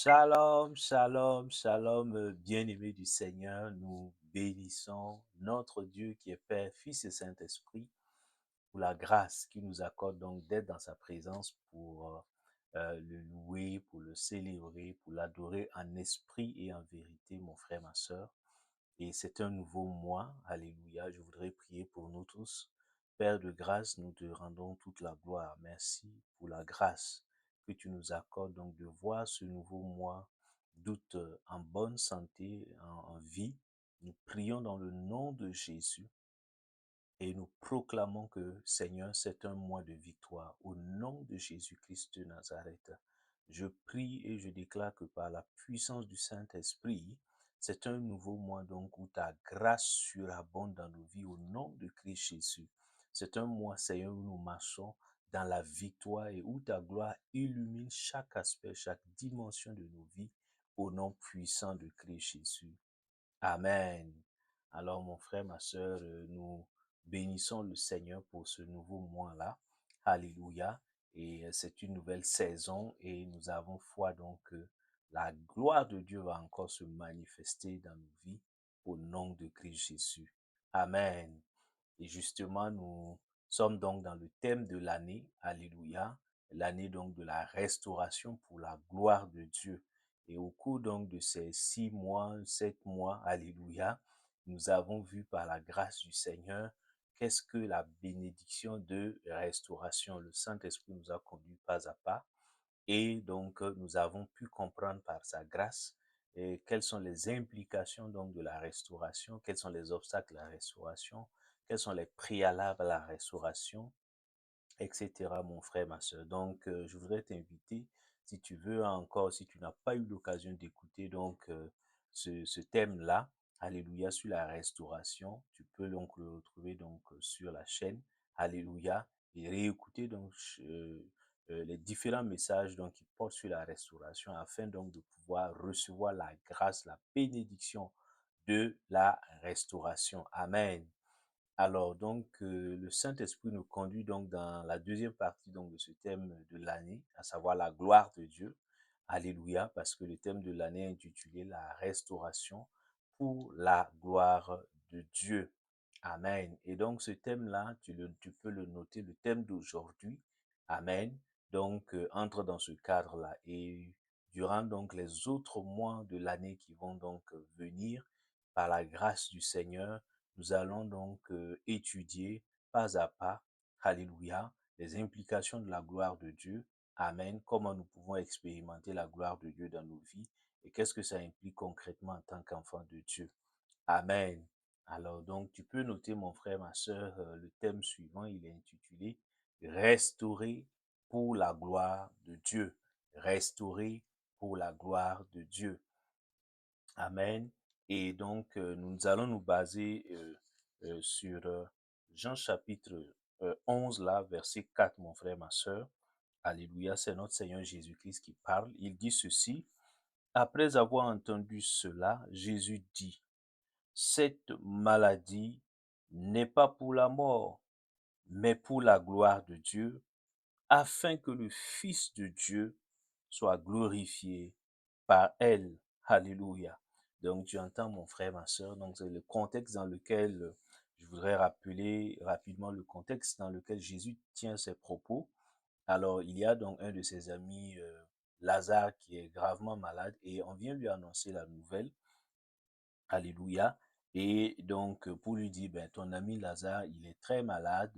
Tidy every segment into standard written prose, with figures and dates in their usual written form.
Shalom, shalom, shalom, bien-aimés du Seigneur, nous bénissons notre Dieu qui est Père, Fils et Saint-Esprit pour la grâce qu'il nous accorde donc d'être dans sa présence pour le louer, pour le célébrer, pour l'adorer en esprit et en vérité, mon frère, ma sœur. Et c'est un nouveau mois, alléluia, je voudrais prier pour nous tous. Père de grâce, nous te rendons toute la gloire. Merci pour la grâce que tu nous accordes donc de voir ce nouveau mois d'août en bonne santé, en vie. Nous prions dans le nom de Jésus et nous proclamons que, Seigneur, c'est un mois de victoire. Au nom de Jésus-Christ de Nazareth, je prie et je déclare que par la puissance du Saint-Esprit, c'est un nouveau mois donc où ta grâce surabonde dans nos vies au nom de Christ Jésus. C'est un mois, Seigneur, où nous marchons dans la victoire et où ta gloire illumine chaque aspect, chaque dimension de nos vies au nom puissant de Christ Jésus. Amen. Alors, mon frère, ma sœur, nous bénissons le Seigneur pour ce nouveau mois-là. Alléluia. Et c'est une nouvelle saison et nous avons foi donc que la gloire de Dieu va encore se manifester dans nos vies au nom de Christ Jésus. Amen. Et justement, nous sommes donc dans le thème de l'année, alléluia, l'année donc de la restauration pour la gloire de Dieu. Et au cours donc de ces 6 mois, 7 mois, alléluia, nous avons vu par la grâce du Seigneur qu'est-ce que la bénédiction de restauration. Le Saint-Esprit nous a conduits pas à pas et donc nous avons pu comprendre par sa grâce quelles sont les implications donc de la restauration, quels sont les obstacles à la restauration, quels sont les préalables à la restauration, etc. mon frère, ma soeur. Donc, je voudrais t'inviter, si tu veux encore, si tu n'as pas eu l'occasion d'écouter donc ce thème-là, Alléluia, sur la restauration, tu peux donc le retrouver donc sur la chaîne, Alléluia, et réécouter donc les différents messages donc qui portent sur la restauration afin donc de pouvoir recevoir la grâce, la bénédiction de la restauration. Amen. Alors, donc, le Saint-Esprit nous conduit donc dans la deuxième partie donc, de ce thème de l'année, à savoir la gloire de Dieu. Alléluia, parce que le thème de l'année est intitulé La restauration pour la gloire de Dieu. Amen. Et donc, ce thème-là, tu peux le noter, le thème d'aujourd'hui. Amen. Donc, entre dans ce cadre-là. Et durant donc les autres mois de l'année qui vont donc venir, par la grâce du Seigneur, nous allons donc étudier pas à pas, alléluia, les implications de la gloire de Dieu. Amen. Comment nous pouvons expérimenter la gloire de Dieu dans nos vies et qu'est-ce que ça implique concrètement en tant qu'enfant de Dieu. Amen. Alors donc, tu peux noter, mon frère, ma sœur, le thème suivant, il est intitulé Restaurer pour la gloire de Dieu. Restaurer pour la gloire de Dieu. Amen. Et donc, nous allons nous baser sur Jean chapitre 11, là, verset 4, mon frère, ma sœur. Alléluia, c'est notre Seigneur Jésus-Christ qui parle. Il dit ceci. Après avoir entendu cela, Jésus dit, cette maladie n'est pas pour la mort, mais pour la gloire de Dieu, afin que le Fils de Dieu soit glorifié par elle. Alléluia. Donc, tu entends, mon frère, ma soeur, donc c'est le contexte dans lequel, je voudrais rappeler rapidement le contexte dans lequel Jésus tient ses propos. Alors, il y a donc un de ses amis, Lazare, qui est gravement malade et on vient lui annoncer la nouvelle. Alléluia. Et donc, pour lui dire, ben, ton ami Lazare, il est très malade.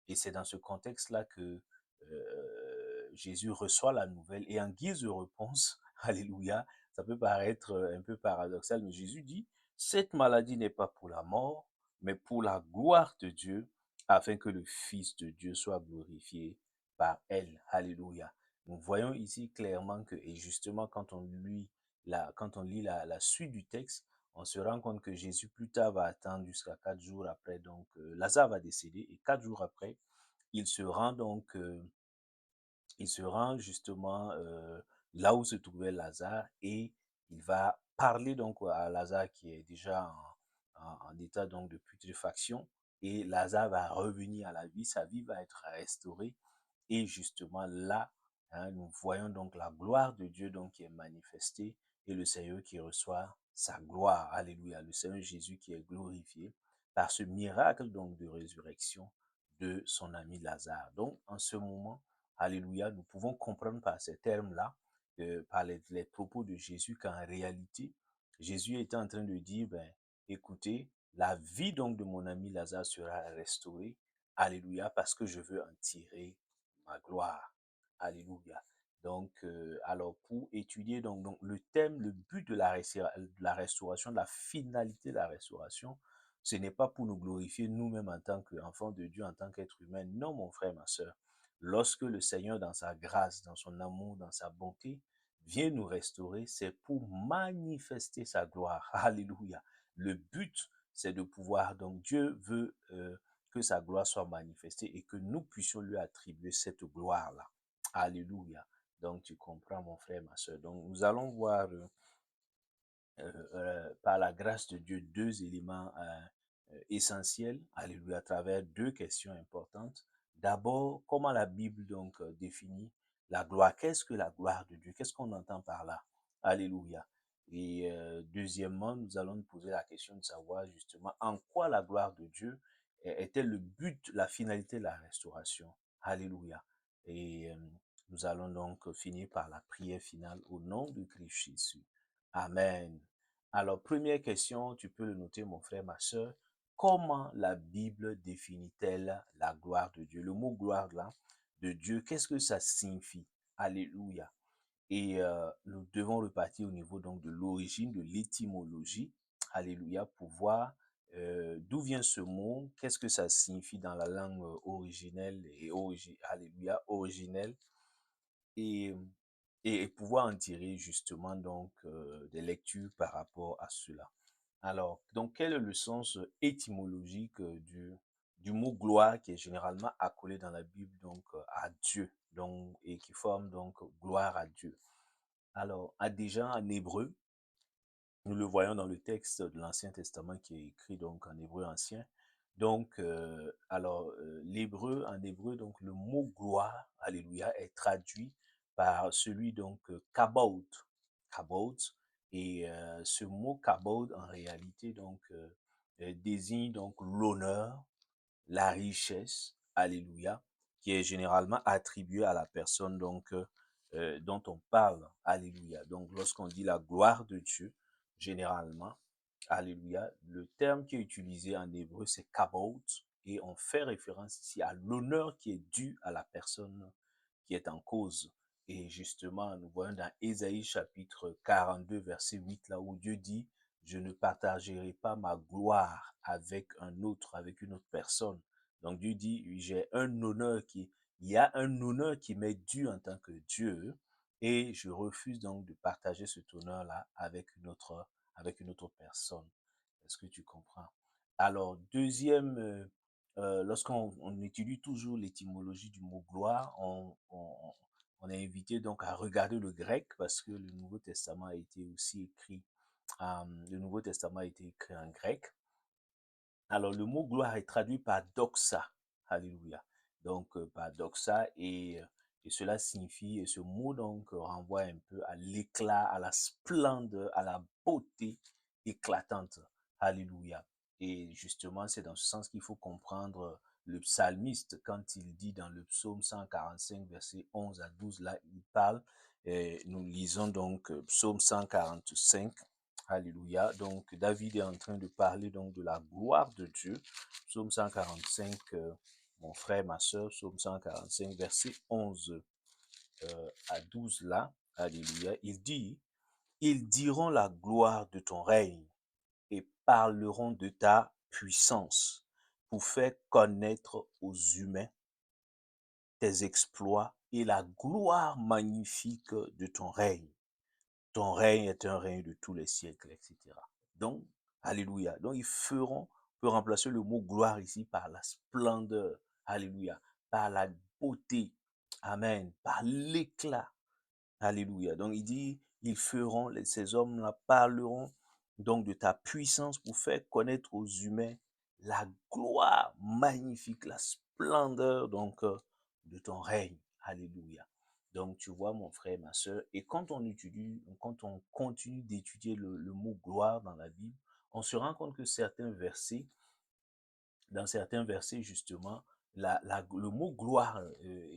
Et c'est dans ce contexte-là que Jésus reçoit la nouvelle. Et en guise de réponse, Alléluia, ça peut paraître un peu paradoxal, mais Jésus dit, cette maladie n'est pas pour la mort, mais pour la gloire de Dieu, afin que le Fils de Dieu soit glorifié par elle. Alléluia. Nous voyons ici clairement que, et justement, quand on lit la suite du texte, on se rend compte que Jésus plus tard va attendre jusqu'à 4 jours après. Donc, Lazare va décéder et 4 jours après, il se rend donc, il se rend justement là où se trouvait Lazare et il va parler donc à Lazare qui est déjà en état donc de putréfaction et Lazare va revenir à la vie, sa vie va être restaurée et justement là, Hein, nous voyons donc la gloire de Dieu donc qui est manifestée et le Seigneur qui reçoit sa gloire. Alléluia. Le Seigneur Jésus qui est glorifié par ce miracle donc de résurrection de son ami Lazare. Donc, en ce moment, alléluia, nous pouvons comprendre par ces termes-là, par les propos de Jésus, qu'en réalité, Jésus était en train de dire, ben, écoutez, la vie donc de mon ami Lazare sera restaurée. Alléluia, parce que je veux en tirer ma gloire. Alléluia. Donc, alors pour étudier donc le thème, le but de la restauration, de la finalité de la restauration, ce n'est pas pour nous glorifier nous-mêmes en tant qu'enfants de Dieu, en tant qu'être humain. Non, mon frère, ma soeur. Lorsque le Seigneur, dans sa grâce, dans son amour, dans sa bonté, vient nous restaurer, c'est pour manifester sa gloire. Alléluia. Le but, c'est de pouvoir, donc Dieu veut que sa gloire soit manifestée et que nous puissions lui attribuer cette gloire-là. Alléluia. Donc, tu comprends, mon frère, ma soeur. Donc, nous allons voir par la grâce de Dieu, deux éléments essentiels, alléluia, à travers deux questions importantes. D'abord, comment la Bible donc définit la gloire? Qu'est-ce que la gloire de Dieu? Qu'est-ce qu'on entend par là? Alléluia. Et deuxièmement, nous allons nous poser la question de savoir justement en quoi la gloire de Dieu était le but, la finalité de la restauration. Alléluia. Et nous allons donc finir par la prière finale au nom de Christ Jésus. Amen. Alors, première question, tu peux le noter, mon frère, ma soeur. Comment la Bible définit-elle la gloire de Dieu? Le mot gloire là, de Dieu, qu'est-ce que ça signifie? Alléluia. Et nous devons repartir au niveau donc de l'origine, de l'étymologie. Alléluia, pour voir d'où vient ce mot, qu'est-ce que ça signifie dans la langue originelle et alléluia, originelle et, et pouvoir en tirer justement donc des lectures par rapport à cela. Alors, donc quel est le sens étymologique du mot gloire qui est généralement accolé dans la Bible donc à Dieu donc, et qui forme donc gloire à Dieu? Alors, déjà en hébreu, nous le voyons dans le texte de l'Ancien Testament qui est écrit donc en hébreu ancien. Donc, l'hébreu, en hébreu, donc le mot gloire, alléluia, est traduit par celui donc kabod, kabod. Et ce mot kabod, en réalité, donc désigne donc l'honneur, la richesse, alléluia, qui est généralement attribuée à la personne donc dont on parle, alléluia. Donc, lorsqu'on dit la gloire de Dieu, généralement, alléluia, le terme qui est utilisé en hébreu, c'est kabod, et on fait référence ici à l'honneur qui est dû à la personne qui est en cause. Et justement, nous voyons dans Ésaïe chapitre 42, verset 8, là où Dieu dit, je ne partagerai pas ma gloire avec un autre, avec une autre personne. Donc Dieu dit, j'ai un honneur il y a un honneur qui m'est dû en tant que Dieu, et je refuse donc de partager cet honneur-là avec une autre personne. Est-ce que tu comprends? Alors, deuxième, lorsqu'on étudie toujours l'étymologie du mot gloire, on est invité donc à regarder le grec parce que le Nouveau Testament a été aussi écrit, le Nouveau Testament a été écrit en grec. Alors, le mot gloire est traduit par doxa. Alléluia. Donc, par doxa, et cela signifie, et ce mot donc renvoie un peu à l'éclat, à la splendeur, à la beauté éclatante. Alléluia. Et justement, c'est dans ce sens qu'il faut comprendre le psalmiste quand il dit dans le psaume 145, versets 11 à 12, là, il parle, et nous lisons donc psaume 145. Alléluia. Donc, David est en train de parler donc de la gloire de Dieu. Psaume 145, mon frère, ma soeur, psaume 145, verset 11 à 12 là. Alléluia. Il dit, ils diront la gloire de ton règne et parleront de ta puissance pour faire connaître aux humains tes exploits et la gloire magnifique de ton règne. Ton règne est un règne de tous les siècles, etc. Donc, alléluia. Donc, ils feront, on peut remplacer le mot gloire ici par la splendeur, alléluia, par la beauté, amen, par l'éclat, alléluia. Donc, il dit, ils feront, ces hommes-là parleront donc de ta puissance pour faire connaître aux humains la gloire magnifique, la splendeur donc de ton règne, alléluia. Donc, tu vois, mon frère, ma soeur, et quand on continue d'étudier le mot gloire dans la Bible, on se rend compte que dans certains versets, justement, le mot gloire,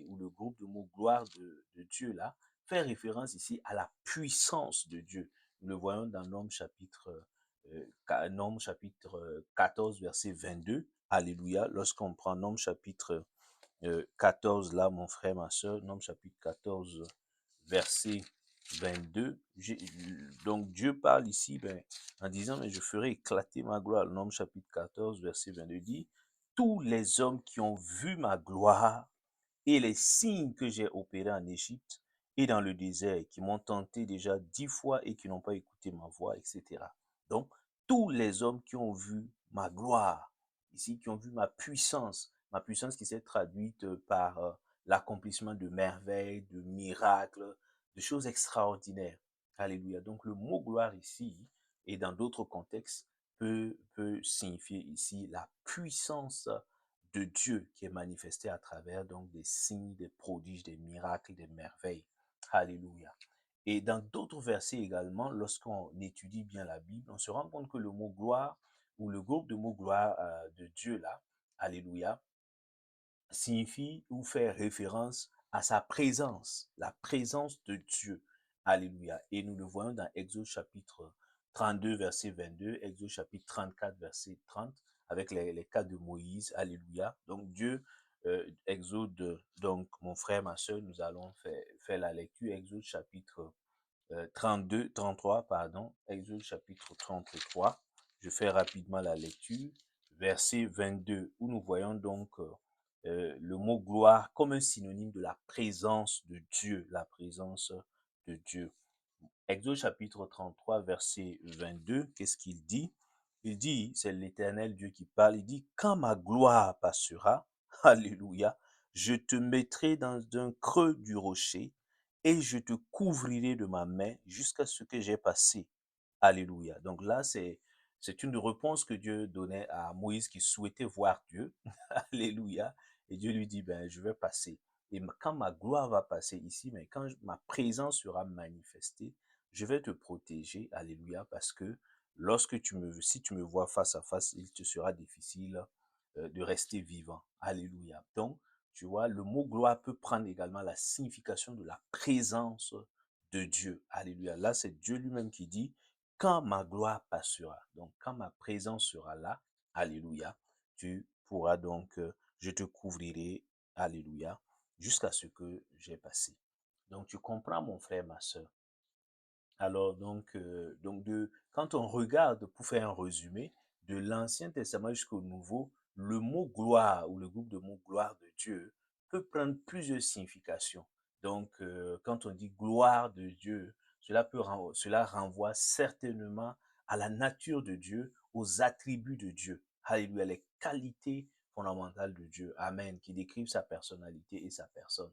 ou le groupe de mots gloire de Dieu, là, fait référence ici à la puissance de Dieu. Nous le voyons dans Nom chapitre 14, verset 22. Alléluia. Lorsqu'on prend Nom chapitre 14, là, mon frère, ma soeur, Nom chapitre 14, verset 22. Donc Dieu parle ici en disant, mais je ferai éclater ma gloire. Nom chapitre 14, verset 22 dit, tous les hommes qui ont vu ma gloire et les signes que j'ai opérés en Égypte et dans le désert, qui m'ont tenté déjà 10 fois et qui n'ont pas écouté ma voix, etc. Donc, tous les hommes qui ont vu ma gloire, ici, qui ont vu ma puissance qui s'est traduite par l'accomplissement de merveilles, de miracles, de choses extraordinaires. Alléluia. Donc, le mot gloire ici, et dans d'autres contextes, peut signifier ici la puissance de Dieu qui est manifesté à travers donc des signes, des prodiges, des miracles, des merveilles. Alléluia. Et dans d'autres versets également, lorsqu'on étudie bien la Bible, on se rend compte que le mot gloire ou le groupe de mots gloire de Dieu là, alléluia, signifie ou fait référence à sa présence, la présence de Dieu. Alléluia. Et nous le voyons dans Exode chapitre 32, verset 22, Exode chapitre 34, verset 30, avec les cas de Moïse. Alléluia. Donc Dieu, Exode, donc mon frère, ma soeur, nous allons faire la lecture. Exode chapitre 33, pardon, Exode chapitre 33. Je fais rapidement la lecture. Verset 22, où nous voyons donc le mot gloire comme un synonyme de la présence de Dieu, la présence de Dieu. Exode chapitre 33, verset 22, qu'est-ce qu'il dit? Il dit, c'est l'Éternel Dieu qui parle, il dit, quand ma gloire passera, alléluia, je te mettrai dans un creux du rocher et je te couvrirai de ma main jusqu'à ce que j'ai passé. Alléluia. Donc là, c'est une réponse que Dieu donnait à Moïse qui souhaitait voir Dieu. Alléluia. Et Dieu lui dit, ben, je vais passer. Et quand ma gloire va passer ici, mais quand ma présence sera manifestée, je vais te protéger. Alléluia. Parce que si tu me vois face à face, il te sera difficile de rester vivant. Alléluia. Donc, tu vois, le mot gloire peut prendre également la signification de la présence de Dieu. Alléluia. Là, c'est Dieu lui-même qui dit, quand ma gloire passera, donc quand ma présence sera là, alléluia, tu pourras donc, je te couvrirai, alléluia, jusqu'à ce que j'ai passé. Donc tu comprends mon frère, ma soeur. Alors, quand on regarde, pour faire un résumé, de l'Ancien Testament jusqu'au Nouveau, le mot gloire ou le groupe de mots gloire de Dieu peut prendre plusieurs significations. Donc, quand on dit gloire de Dieu, cela renvoie certainement à la nature de Dieu, aux attributs de Dieu. Alléluia, les qualités fondamentales de Dieu. Amen, qui décrivent sa personnalité et sa personne.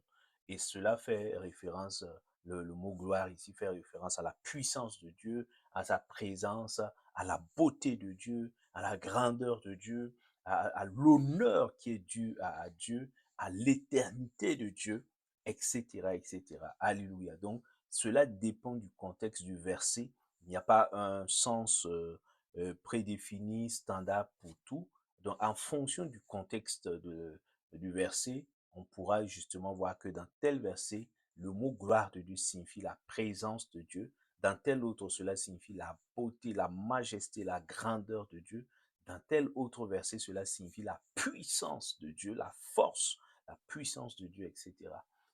Et cela fait référence le mot gloire ici fait référence à la puissance de Dieu, à sa présence, à la beauté de Dieu, à la grandeur de Dieu, à l'honneur qui est dû à Dieu, à l'éternité de Dieu, etc., etc. Alléluia. Donc, cela dépend du contexte du verset. Il n'y a pas un sens prédéfini, standard pour tout. Donc, en fonction du contexte du verset, on pourra justement voir que dans tel verset, le mot gloire de Dieu signifie la présence de Dieu. Dans tel autre, cela signifie la beauté, la majesté, la grandeur de Dieu. Dans tel autre verset, cela signifie la puissance de Dieu, la force, la puissance de Dieu, etc.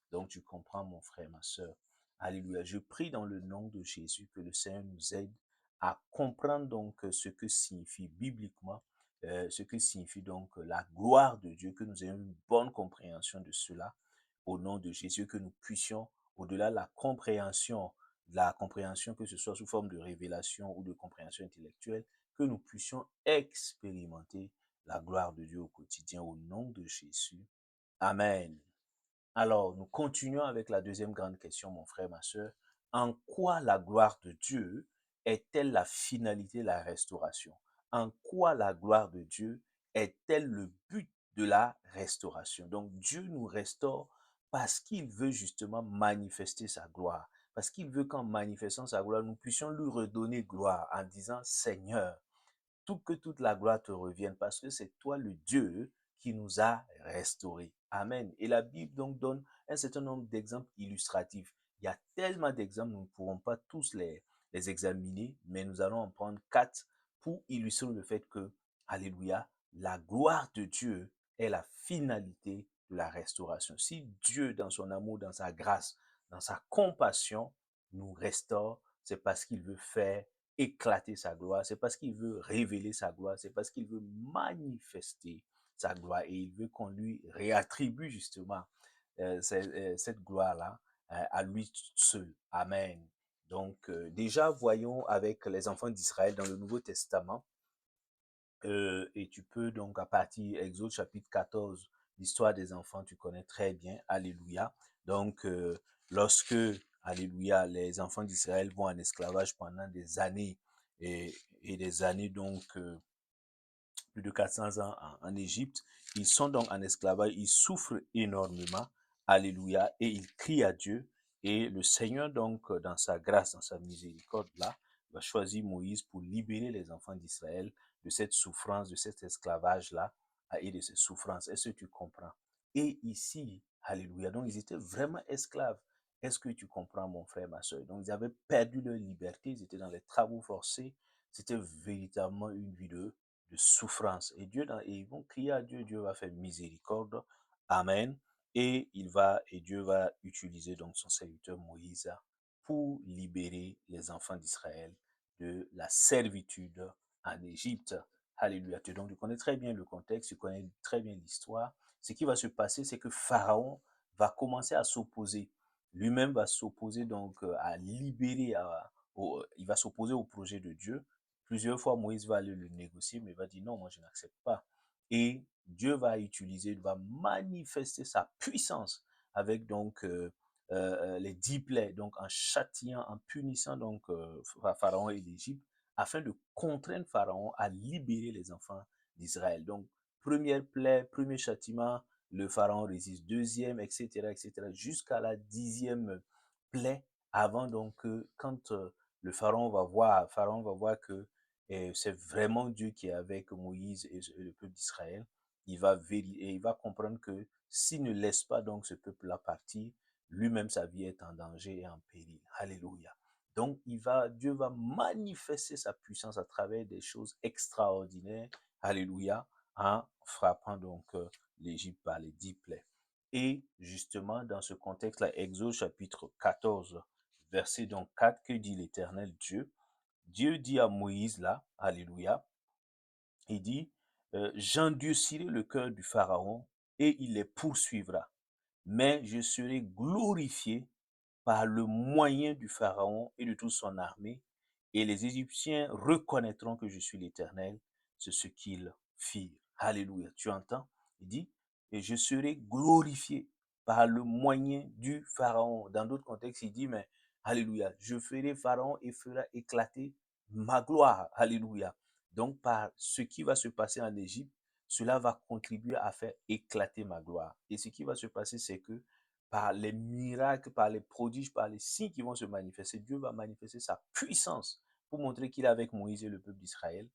Donc tu comprends, mon frère, ma soeur. Alléluia. Je prie dans le nom de Jésus que le Seigneur nous aide à comprendre donc ce que signifie bibliquement, ce que signifie donc la gloire de Dieu, que nous ayons une bonne compréhension de cela au nom de Jésus, que nous puissions, au-delà de la compréhension, que ce soit sous forme de révélation ou de compréhension intellectuelle, que nous puissions expérimenter la gloire de Dieu au quotidien au nom de Jésus. Amen. Alors, nous continuons avec la deuxième grande question, mon frère, ma soeur. En quoi la gloire de Dieu est-elle la finalité de la restauration? En quoi la gloire de Dieu est-elle le but de la restauration? Donc, Dieu nous restaure parce qu'il veut justement manifester sa gloire. Parce qu'il veut qu'en manifestant sa gloire, nous puissions lui redonner gloire en disant, Seigneur, que toute la gloire te revienne parce que c'est toi le Dieu qui nous a restaurés. Amen. Et la Bible donc donne un certain nombre d'exemples illustratifs. Il y a tellement d'exemples, nous ne pourrons pas tous les examiner, mais nous allons en prendre 4 pour illustrer le fait que, alléluia, la gloire de Dieu est la finalité de la restauration. Si Dieu, dans son amour, dans sa grâce, dans sa compassion, nous restaure, c'est parce qu'il veut faire éclater sa gloire, c'est parce qu'il veut révéler sa gloire, c'est parce qu'il veut manifester sa gloire et il veut qu'on lui réattribue justement cette gloire-là à lui seul. Amen. Donc déjà, voyons avec les enfants d'Israël dans le Nouveau Testament, et tu peux donc à partir Exode chapitre 14, l'histoire des enfants, tu connais très bien, alléluia. Donc lorsque, alléluia, les enfants d'Israël vont en esclavage pendant des années et des années, donc plus de 400 ans en Égypte. Ils sont donc en esclavage, ils souffrent énormément, alléluia, et ils crient à Dieu. Et le Seigneur, donc, dans sa grâce, dans sa miséricorde, là, va choisir Moïse pour libérer les enfants d'Israël de cette souffrance, de cet esclavage-là, et de ces souffrances. Est-ce que tu comprends? Et ici, alléluia, donc ils étaient vraiment esclaves. Est-ce que tu comprends, mon frère, ma soeur? Donc, ils avaient perdu leur liberté, ils étaient dans les travaux forcés. C'était véritablement une vie de souffrance. Et et ils vont crier à Dieu, Dieu va faire miséricorde. Amen. Et Dieu va utiliser donc son serviteur Moïse pour libérer les enfants d'Israël de la servitude en Égypte. Alléluia. Donc, tu connais très bien le contexte, tu connais très bien l'histoire. Ce qui va se passer, c'est que Pharaon va commencer à s'opposer. Lui-même va s'opposer donc à libérer, il va s'opposer au projet de Dieu. Plusieurs fois, Moïse va aller le négocier, mais il va dire non, moi je n'accepte pas. Et Dieu va utiliser, va manifester sa puissance avec donc les 10 plaies, donc en châtiant, en punissant donc Pharaon et l'Égypte, afin de contraindre Pharaon à libérer les enfants d'Israël. Donc, première plaie, premier châtiment, le Pharaon résiste, deuxième, etc., etc., jusqu'à la 10e plaie, avant donc que, quand le Pharaon va voir que et c'est vraiment Dieu qui est avec Moïse et le peuple d'Israël. Et il va comprendre que s'il ne laisse pas donc ce peuple-là partir, lui-même sa vie est en danger et en péril. Alléluia. Donc Dieu va manifester sa puissance à travers des choses extraordinaires. Alléluia. En frappant donc l'Égypte par les 10 plaies. Et justement, dans ce contexte-là, Exode chapitre 14, verset donc 4, que dit l'Éternel Dieu? Dieu dit à Moïse là, alléluia, il dit, j'endurcirai le cœur du Pharaon et il les poursuivra, mais je serai glorifié par le moyen du Pharaon et de toute son armée, et les Égyptiens reconnaîtront que je suis l'Éternel, c'est ce qu'ils firent. Alléluia. Tu entends? Il dit, et je serai glorifié par le moyen du Pharaon. Dans d'autres contextes, il dit, mais Alléluia, je ferai Pharaon et fera éclater ma gloire. Alléluia. Donc, par ce qui va se passer en Égypte, cela va contribuer à faire éclater ma gloire. Et ce qui va se passer, c'est que par les miracles, par les prodiges, par les signes qui vont se manifester, Dieu va manifester sa puissance pour montrer qu'il est avec Moïse et le peuple d'Israël.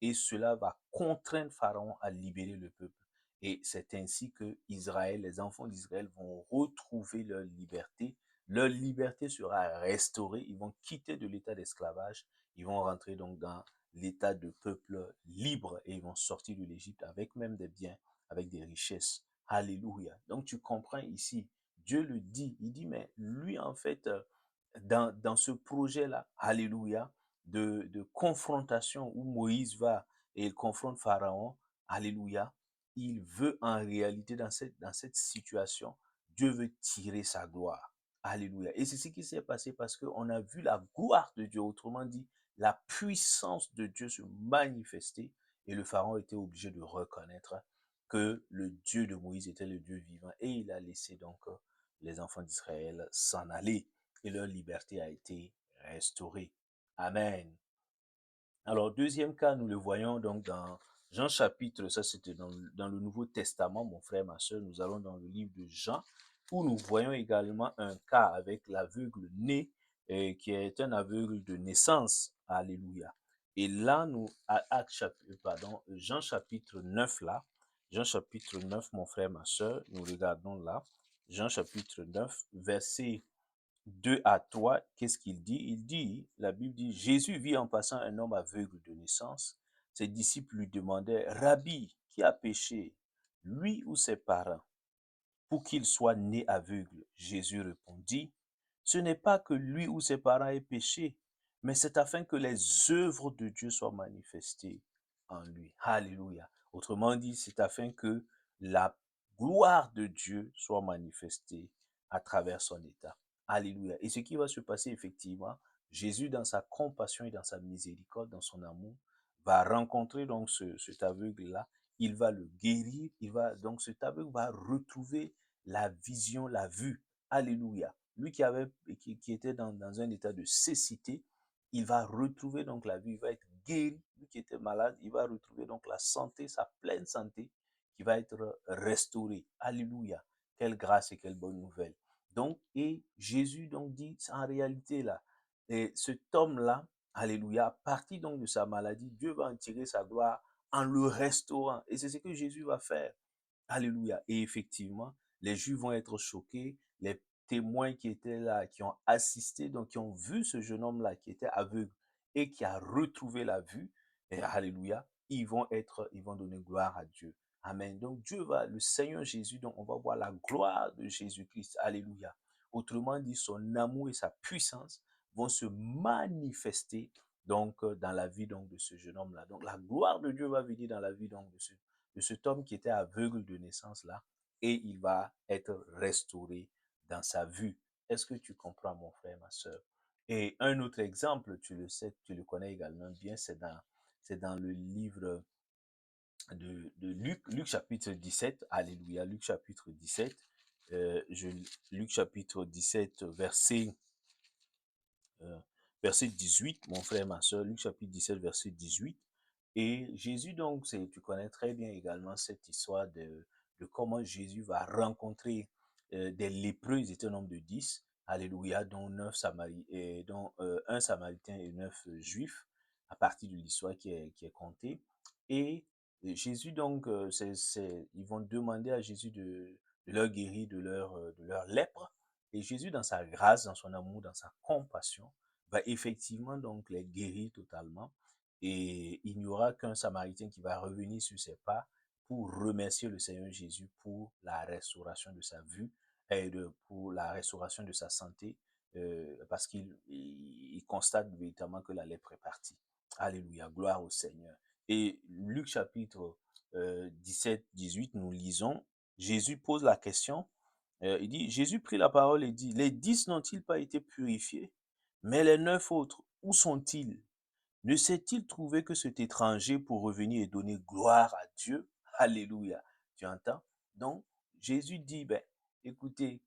Et cela va contraindre Pharaon à libérer le peuple. Et c'est ainsi que Israël, les enfants d'Israël vont retrouver leur liberté. Leur liberté sera restaurée. Ils vont quitter de l'état d'esclavage. Ils vont rentrer donc dans l'état de peuple libre et ils vont sortir de l'Égypte avec même des biens, avec des richesses. Alléluia. Donc tu comprends ici, Dieu le dit. Il dit, mais lui, en fait, dans ce projet-là, alléluia, de confrontation où Moïse va et il confronte Pharaon, alléluia, il veut en réalité, dans cette situation, Dieu veut tirer sa gloire. Alléluia. Et c'est ce qui s'est passé parce qu'on a vu la gloire de Dieu, autrement dit, la puissance de Dieu se manifester et le Pharaon était obligé de reconnaître que le Dieu de Moïse était le Dieu vivant et il a laissé donc les enfants d'Israël s'en aller et leur liberté a été restaurée. Amen. Alors, deuxième cas, nous le voyons donc dans Jean chapitre, ça c'était dans le Nouveau Testament, mon frère, ma soeur, nous allons dans le livre de Jean, où nous voyons également un cas avec l'aveugle né, qui est un aveugle de naissance. Alléluia. Et là, nous, à Jean chapitre 9, là, Jean chapitre 9, mon frère, ma soeur, nous regardons là, Jean chapitre 9, verset 2 à 3, qu'est-ce qu'il dit? Il dit, la Bible dit, Jésus vit en passant un homme aveugle de naissance. Ses disciples lui demandaient, Rabbi, qui a péché, lui ou ses parents, pour qu'il soit né aveugle? Jésus répondit, ce n'est pas que lui ou ses parents aient péché, mais c'est afin que les œuvres de Dieu soient manifestées en lui. Alléluia. Autrement dit, c'est afin que la gloire de Dieu soit manifestée à travers son état. Alléluia. Et ce qui va se passer effectivement, Jésus, dans sa compassion et dans sa miséricorde, dans son amour, va rencontrer donc cet aveugle-là, il va le guérir, donc cet aveugle va retrouver la vision, la vue. Alléluia. Lui qui était dans un état de cécité, il va retrouver donc la vue, il va être guéri. Lui qui était malade, il va retrouver donc la santé, sa pleine santé, qui va être restaurée. Alléluia. Quelle grâce et quelle bonne nouvelle. Donc, et Jésus donc dit, en réalité là, et cet homme-là, alléluia, à partir donc de sa maladie, Dieu va en tirer sa gloire en le restaurant. Et c'est ce que Jésus va faire. Alléluia. Et effectivement, les Juifs vont être choqués. Les témoins qui étaient là, qui ont assisté, donc qui ont vu ce jeune homme-là qui était aveugle et qui a retrouvé la vue, et alléluia, ils vont donner gloire à Dieu. Amen. Donc Dieu va, le Seigneur Jésus, donc on va voir la gloire de Jésus-Christ. Alléluia. Autrement dit, son amour et sa puissance vont se manifester donc dans la vie donc de ce jeune homme-là. Donc la gloire de Dieu va venir dans la vie donc de cet homme qui était aveugle de naissance là, et il va être restauré dans sa vue. Est-ce que tu comprends, mon frère, ma soeur? Et un autre exemple, tu le sais, tu le connais également bien, c'est dans le livre de Luc, Luc chapitre 17, alléluia, Luc chapitre 17, Luc chapitre 17, euh, verset 18, mon frère, ma soeur, Luc chapitre 17, verset 18. Et Jésus, donc, tu connais très bien également cette histoire de comment Jésus va rencontrer des lépreux, ils étaient un nombre de 10, alléluia, dont, dont un Samaritain et 9 Juifs, à partir de l'histoire qui est contée. Et Jésus, donc, ils vont demander à Jésus de leur guérir de leur lèpre. Et Jésus, dans sa grâce, dans son amour, dans sa compassion, va effectivement donc les guérir totalement. Et il n'y aura qu'un Samaritain qui va revenir sur ses pas pour remercier le Seigneur Jésus pour la restauration de sa vue et pour la restauration de sa santé, parce qu'il constate véritablement que la lèpre est partie. Alléluia, gloire au Seigneur. Et Luc chapitre 17, 18, nous lisons, Jésus pose la question, il dit, Jésus prit la parole et dit, les 10 n'ont-ils pas été purifiés? Mais les 9 autres, où sont-ils? Ne s'est-il trouvé que cet étranger pour revenir et donner gloire à Dieu? Alléluia. Tu entends? Donc, Jésus dit, ben, écoutez,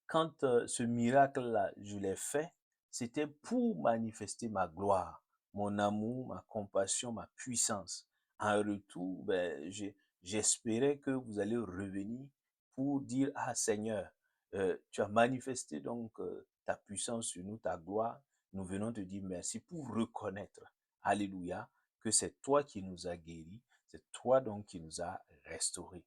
quand ce miracle-là, je l'ai fait, c'était pour manifester ma gloire, mon amour, ma compassion, ma puissance. En retour, ben, j'espérais que vous allez revenir pour dire, ah Seigneur, tu as manifesté donc ta puissance sur nous, ta gloire. Nous venons te dire merci pour reconnaître, alléluia, que c'est toi qui nous as guéris, c'est toi donc qui nous as restaurés.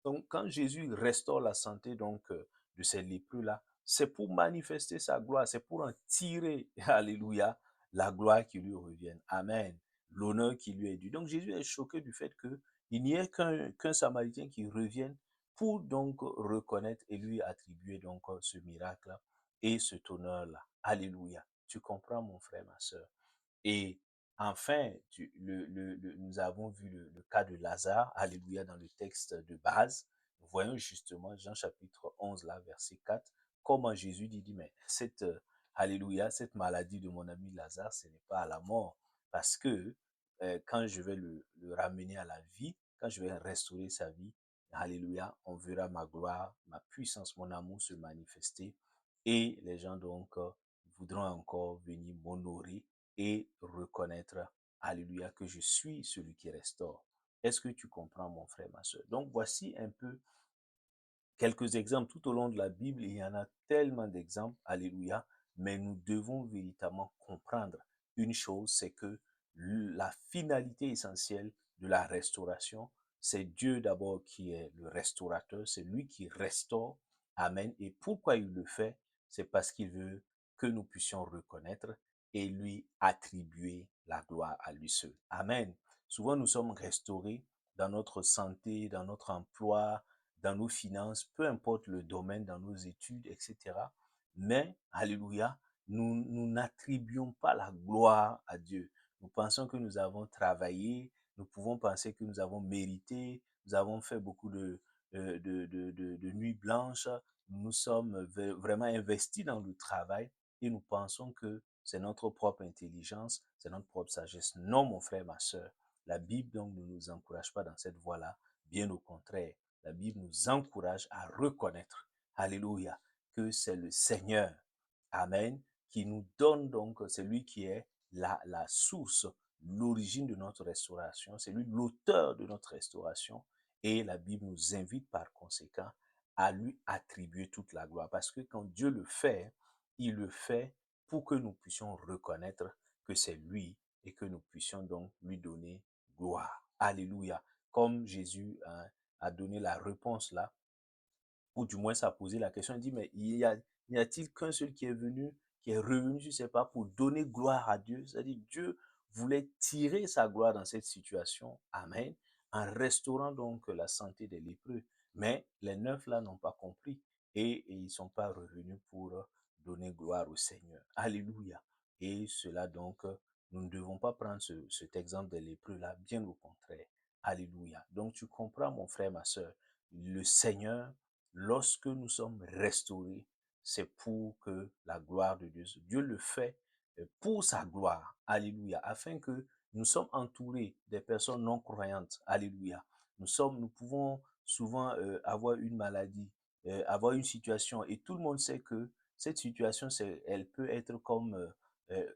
Donc, quand Jésus restaure la santé donc de ces lépreux-là, c'est pour manifester sa gloire, c'est pour en tirer, alléluia, la gloire qui lui revienne. Amen. L'honneur qui lui est dû. Donc, Jésus est choqué du fait qu'il n'y ait qu'un Samaritain qui revienne pour donc reconnaître et lui attribuer donc ce miracle et cet honneur-là. Alléluia. Tu comprends, mon frère, ma soeur. Et enfin, nous avons vu le cas de Lazare, alléluia, dans le texte de base. Nous voyons justement Jean chapitre 11, là, verset 4, comment Jésus dit, mais alléluia, cette maladie de mon ami Lazare, ce n'est pas à la mort, parce que quand je vais le ramener à la vie, quand je vais restaurer sa vie, alléluia, on verra ma gloire, ma puissance, mon amour se manifester, et les gens donc voudront encore venir m'honorer et reconnaître, alléluia, que je suis celui qui restaure. Est-ce que tu comprends, mon frère, ma soeur? Donc, voici un peu quelques exemples tout au long de la Bible, il y en a tellement d'exemples, alléluia, mais nous devons véritablement comprendre une chose, c'est que la finalité essentielle de la restauration, c'est Dieu d'abord qui est le restaurateur, c'est lui qui restaure, amen, et pourquoi il le fait, c'est parce qu'il veut que nous puissions reconnaître et lui attribuer la gloire à lui seul. Amen. Souvent, nous sommes restaurés dans notre santé, dans notre emploi, dans nos finances, peu importe le domaine, dans nos études, etc. Mais, alléluia, nous n'attribuons pas la gloire à Dieu. Nous pensons que nous avons travaillé, nous pouvons penser que nous avons mérité, nous avons fait beaucoup de nuits blanches, nous sommes vraiment investis dans le travail et nous pensons que c'est notre propre intelligence, c'est notre propre sagesse. Non, mon frère, ma soeur, la Bible donc ne nous encourage pas dans cette voie-là, bien au contraire. La Bible nous encourage à reconnaître, alléluia, que c'est le Seigneur, amen, qui nous donne donc, c'est lui qui est la source, l'origine de notre restauration, c'est lui l'auteur de notre restauration, et la Bible nous invite par conséquent à lui attribuer toute la gloire, parce que quand Dieu le fait, il le fait pour que nous puissions reconnaître que c'est lui et que nous puissions donc lui donner gloire. Alléluia. Comme Jésus a donné la réponse là, ou du moins ça a posé la question, il dit, mais n'y a-t-il qu'un seul qui est venu, qui est revenu, je ne sais pas, pour donner gloire à Dieu? C'est-à-dire, Dieu voulait tirer sa gloire dans cette situation, amen, en restaurant donc la santé des lépreux. Mais les neuf là n'ont pas compris et ils ne sont pas revenus pour donner gloire au Seigneur. Alléluia. Et cela donc, nous ne devons pas prendre cet exemple des lépreux là, bien au contraire. Alléluia. Donc tu comprends, mon frère, ma soeur, le Seigneur, lorsque nous sommes restaurés, c'est pour que la gloire de Dieu, Dieu le fait pour sa gloire, alléluia, afin que nous sommes entourés des personnes non croyantes, alléluia. Nous pouvons souvent avoir une maladie, avoir une situation, et tout le monde sait que cette situation, elle peut être comme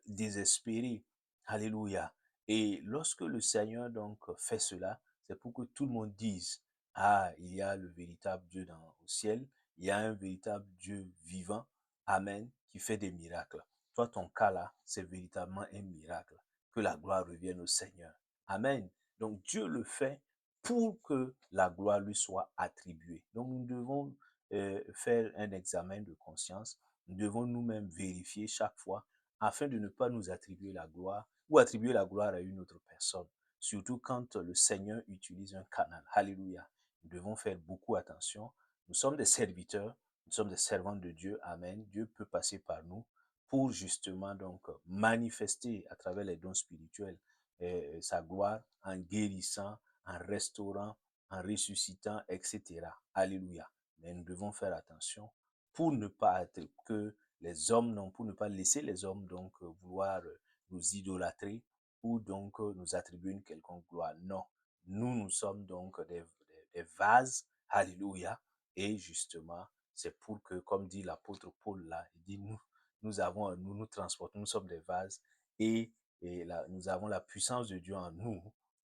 désespérée, alléluia. Et lorsque le Seigneur donc fait cela, c'est pour que tout le monde dise, ah, il y a le véritable Dieu au ciel, il y a un véritable Dieu vivant, amen, qui fait des miracles. Toi, ton cas là, c'est véritablement un miracle. Que la gloire revienne au Seigneur. Amen. Donc Dieu le fait pour que la gloire lui soit attribuée. Donc nous devons faire un examen de conscience. Nous devons nous-mêmes vérifier chaque fois afin de ne pas nous attribuer la gloire ou attribuer la gloire à une autre personne. Surtout quand le Seigneur utilise un canal. Alléluia. Nous devons faire beaucoup attention. Nous sommes des serviteurs, nous sommes des servants de Dieu. Amen. Dieu peut passer par nous pour justement donc manifester à travers les dons spirituels sa gloire en guérissant, en restaurant, en ressuscitant, etc. Alléluia. Mais nous devons faire attention pour ne pas être que les hommes, non, pour ne pas laisser les hommes donc vouloir nous idolâtrer ou donc nous attribuer une quelconque gloire. Non, nous sommes donc des vases, alléluia, et justement, c'est pour que, comme dit l'apôtre Paul là, il dit, nous transportons, nous sommes des vases et nous avons la puissance de Dieu en nous.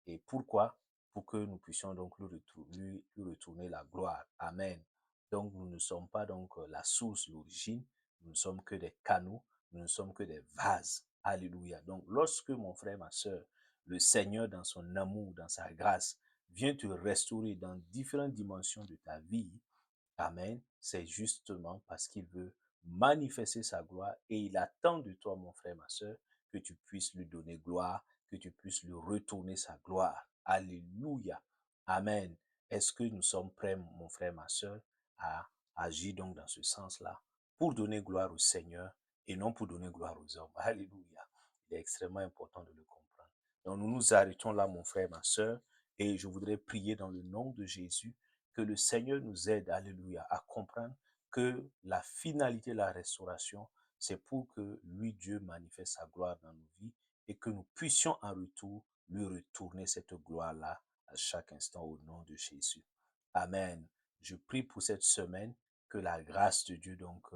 Et pourquoi? Pour que nous puissions donc lui retourner la gloire. Amen. Donc, nous ne sommes pas donc la source, l'origine, nous ne sommes que des canaux, nous ne sommes que des vases. Alléluia. Donc, lorsque mon frère, ma soeur, le Seigneur, dans son amour, dans sa grâce, vient te restaurer dans différentes dimensions de ta vie, amen, c'est justement parce qu'il veut manifester sa gloire et il attend de toi, mon frère, ma soeur, que tu puisses lui donner gloire, que tu puisses lui retourner sa gloire. Alléluia. Amen. Est-ce que nous sommes prêts, mon frère, ma soeur, à agir donc dans ce sens-là pour donner gloire au Seigneur et non pour donner gloire aux hommes? Alléluia. Il est extrêmement important de le comprendre. Donc nous nous arrêtons là, mon frère, ma soeur, et je voudrais prier dans le nom de Jésus que le Seigneur nous aide, alléluia, à comprendre que la finalité de la restauration, c'est pour que lui, Dieu, manifeste sa gloire dans nos vies et que nous puissions en retour lui retourner cette gloire-là à chaque instant au nom de Jésus. Amen. Je prie pour cette semaine que la grâce de Dieu donc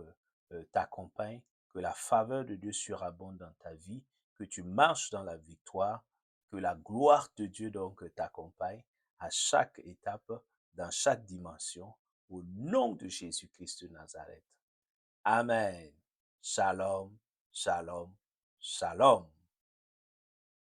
t'accompagne, que la faveur de Dieu surabonde dans ta vie, que tu marches dans la victoire, que la gloire de Dieu donc t'accompagne à chaque étape, dans chaque dimension, au nom de Jésus-Christ de Nazareth. Amen. Shalom, shalom, shalom.